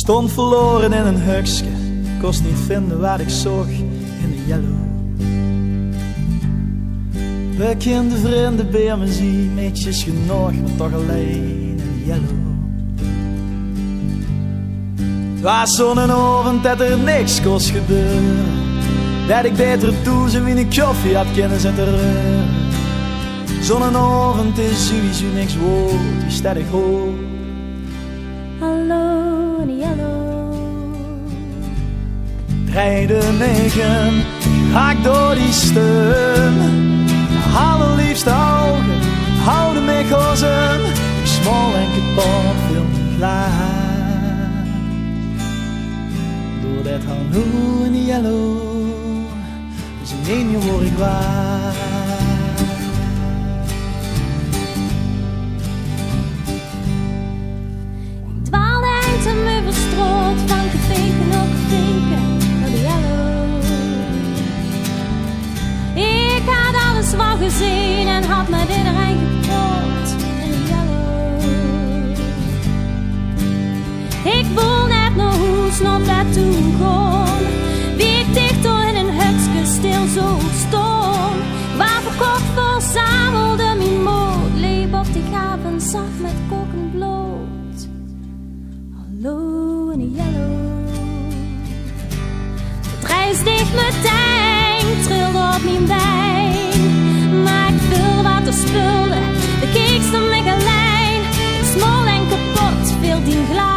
Stond verloren in een hukske, kost niet vinden wat ik zocht in de yellow. Bekende vrienden bij me zien, meetjes genoeg, maar toch alleen in de yellow. Het was zo'n avond dat er niks kost gebeuren, dat ik beter toe zo in een koffie had kunnen zetten reuren. Zo'n avond is sowieso niks woord, is dat ik hoor. Hallo in de yellow. Rijden megen, haak door die steun. Allerliefste ogen, houden mij gozen. Ik smal en kapot, wil niet klaar. Door dat hallo in de yellow, dus in één uur word ik waar. En me verstrooid van gevinken op gevinken naar de yellow. Ik had alles wel gezien en had met iedereen geproot in de yellow. Ik voel net nog hoe snel dat toen kon. Wie ik dicht door in een hutske stil zo stond. Waar verkocht verzamelde mijn moed. Leef op die gaven zacht met kokend bloed. Hallo in de yellow. Het reis dicht meteen, trilde op mijn been. Maar ik viel wat er spulde, de keekste me gelijk. Smal en kapot, veel die glas.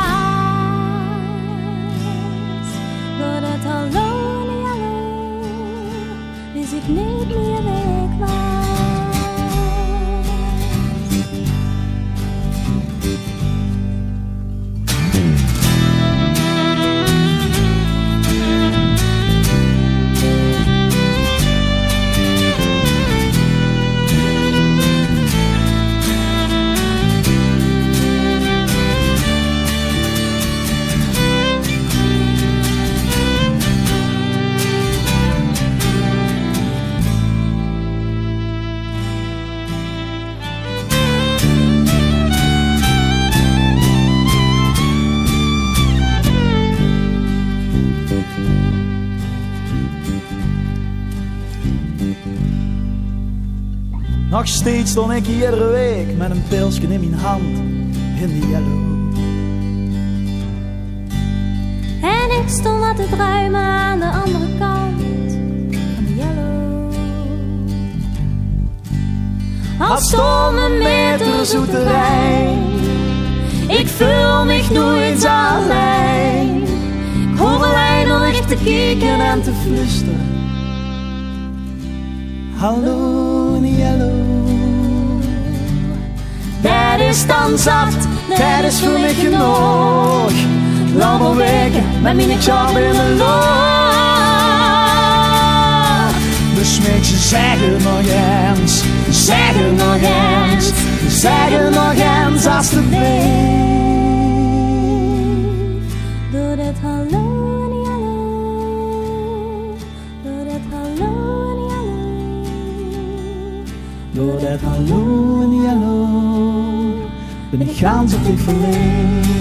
Door dat hallo in de yellow, wist ik niet meer wie ik was. Nog steeds stond ik iedere week met een pilsje in mijn hand in de yellow. En ik stond wat te druimen aan de andere kant van de yellow. Als stormen meter zoete wijn, ik voel me nooit alleen. Ik hoor alleen nog echt te kijken en te flusteren. Hallo in de yellow. Dat is dan zat, dat is voor mij genoeg. Laat me weken met mijn job in de lucht. Dus met je zeggen nog eens, zeggen nog eens, zeggen nog eens alsjeblieft. Door dat hallo in de yellow. Door dat hallo in de yellow. Door dat hallo in de yellow ben ik gans op dit verleden.